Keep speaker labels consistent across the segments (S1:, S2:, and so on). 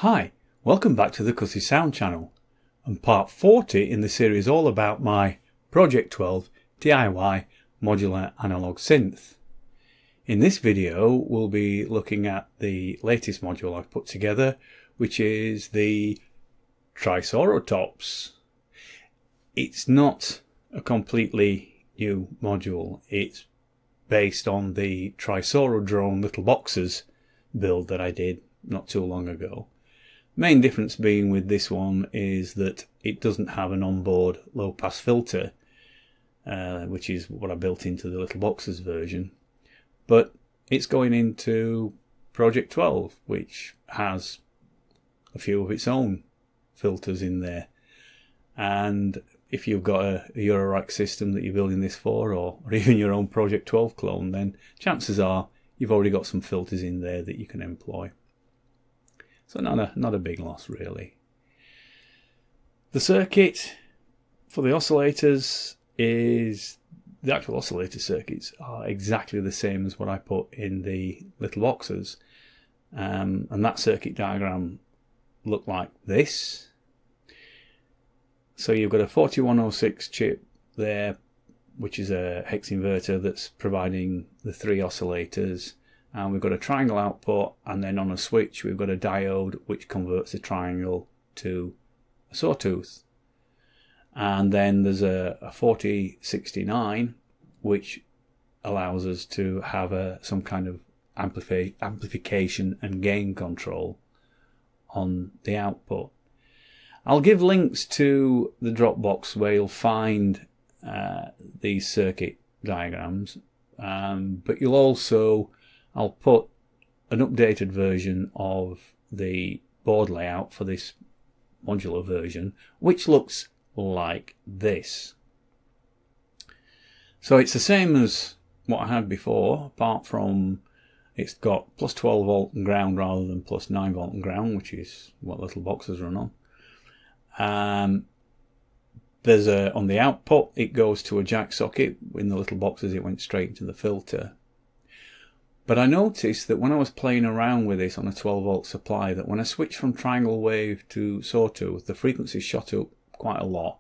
S1: Hi, welcome back to the Cussy Sound channel and part 40 in the series all about my Project 12 DIY modular analog synth. In this video we'll be looking at the latest module I've put together, which is the TriSawRotops. It's not a completely new module, it's based on the TriSawRotops little boxes build that I did not too long ago. Main difference being with this one is that it doesn't have an onboard low pass filter, which is what I built into the little boxes version, but it's going into Project 12, which has a few of its own filters in there. And if you've got a Eurorack system that you're building this for, or even your own Project 12 clone, then chances are you've already got some filters in there that you can employ. So not a big loss really. The circuit for the oscillators is, the actual oscillator circuits are exactly the same as what I put in the little boxes. And that circuit diagram looked like this. So you've got a 4106 chip there, which is a hex inverter that's providing the three oscillators. And we've got a triangle output, and then on a switch we've got a diode which converts the triangle to a sawtooth. And then there's a 4069 which allows us to have some kind of amplification and gain control on the output. I'll give links to the Dropbox where you'll find these circuit diagrams, but you'll also, I'll put an updated version of the board layout for this modular version, which looks like this. So it's the same as what I had before, apart from it's got plus 12 volt and ground rather than plus 9 volt and ground, which is what little boxes run on. There's on the output, it goes to a jack socket. In the little boxes it went straight into the filter. But I noticed that when I was playing around with this on a 12 volt supply, that when I switched from triangle wave to sawtooth, the frequency shot up quite a lot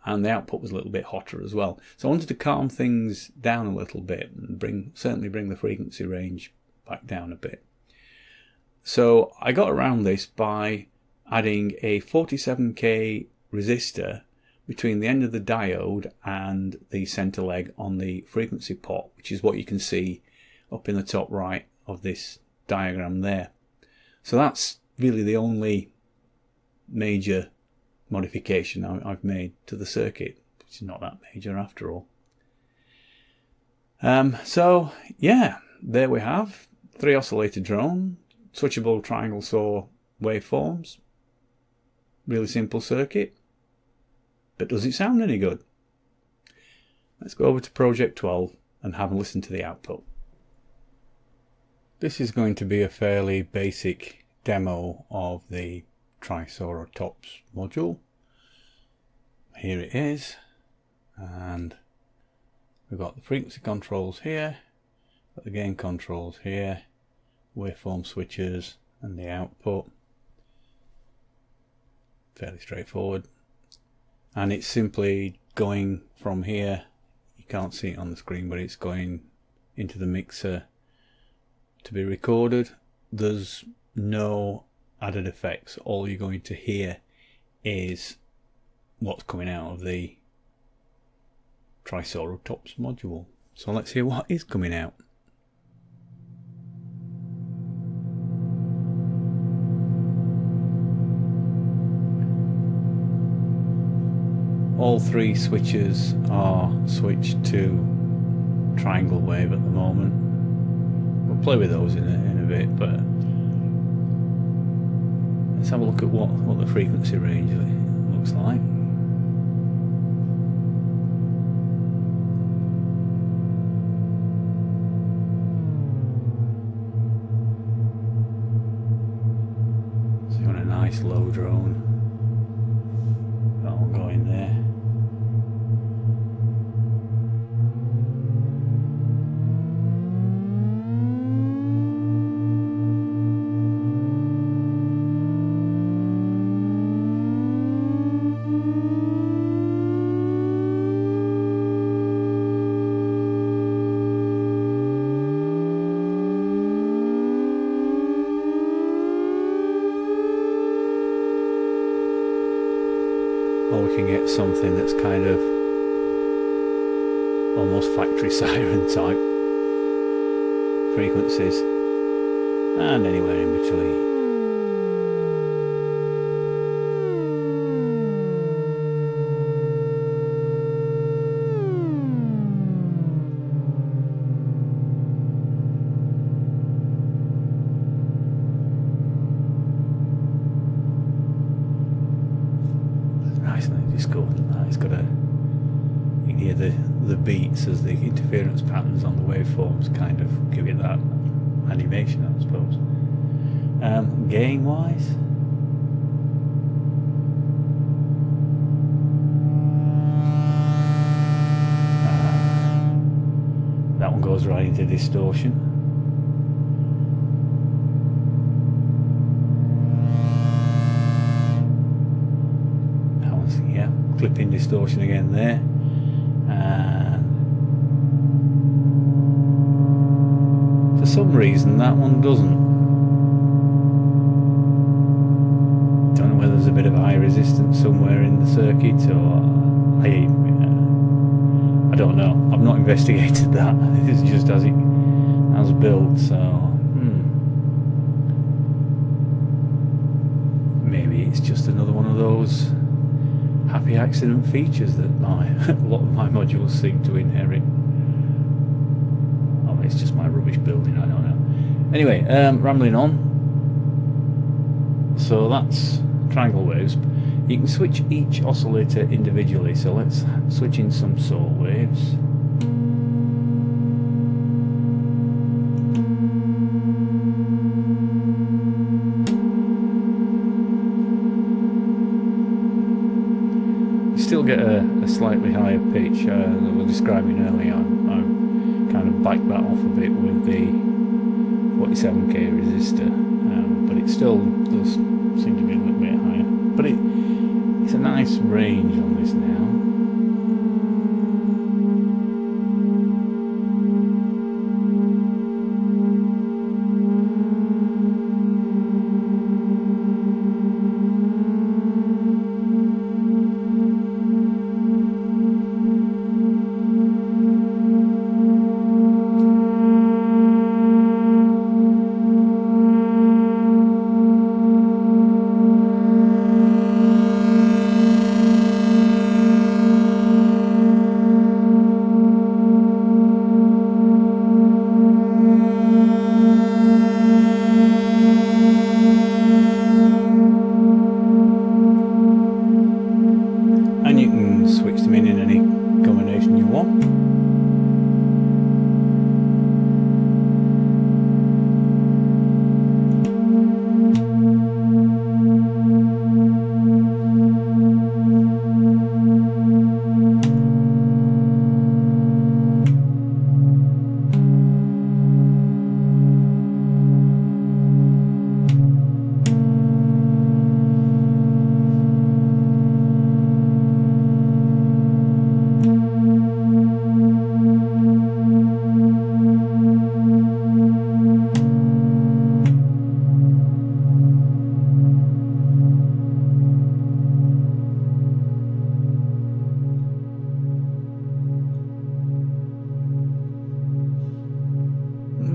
S1: and the output was a little bit hotter as well. So I wanted to calm things down a little bit and certainly bring the frequency range back down a bit. So I got around this by adding a 47k resistor between the end of the diode and the center leg on the frequency pot, which is what you can see up in the top right of this diagram there. So that's really the only major modification I've made to the circuit, which is not that major after all. So yeah, there we have 3 oscillator drone, switchable triangle saw waveforms, really simple circuit, but does it sound any good? Let's go over to Project 12 and have a listen to the output. This is going to be a fairly basic demo of the TriSawRotops module. Here it is, and we've got the frequency controls here, got the gain controls here, waveform switchers and the output. Fairly straightforward, and it's simply going from here. You can't see it on the screen, but it's going into the mixer to be recorded. There's no added effects. All you're going to hear is what's coming out of the TriSawRotops module. So let's hear what is coming out. All 3 switches are switched to triangle wave at the moment. We'll play with those in a bit, but let's have a look at what the frequency range looks like. So you want a nice low drone. That'll go in there. we can get something that's kind of almost factory siren type frequencies, and anywhere in between. Nicely discordant. It's got a, you can hear the beats as the interference patterns on the waveforms kind of give it that animation, I suppose. Gain wise, that one goes right into distortion. That one's, yeah, clipping distortion again there. For some reason that one doesn't. Don't know whether there's a bit of high resistance somewhere in the circuit, or I don't know. I've not investigated that. It's just as it has built, so maybe it's just another one of those happy accident features that a lot of my modules seem to inherit. Oh, it's just my rubbish building, I don't know. Anyway, rambling on. So that's triangle waves. You can switch each oscillator individually, so let's switch in some saw waves. Still get a slightly higher pitch that we were describing earlier. I kind of backed that off a bit with the 47k resistor, but it still does seem to be a little bit higher. But it's a nice range on this now.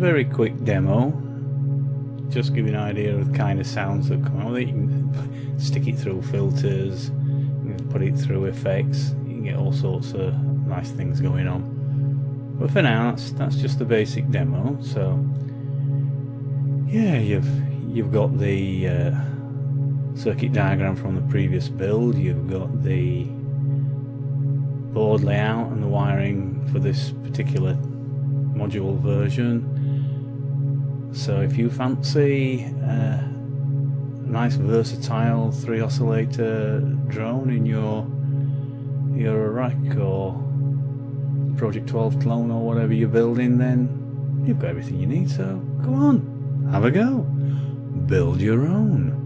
S1: Very quick demo, just give you an idea of the kind of sounds that come out with it. You can stick it through filters, you can put it through effects, you can get all sorts of nice things going on. But for now, that's just the basic demo. So yeah, you've got the circuit diagram from the previous build, you've got the board layout and the wiring for this particular module version. So if you fancy a nice versatile 3 oscillator drone in your rack or Project 12 clone or whatever you're building, then you've got everything you need. So come on, have a go, build your own.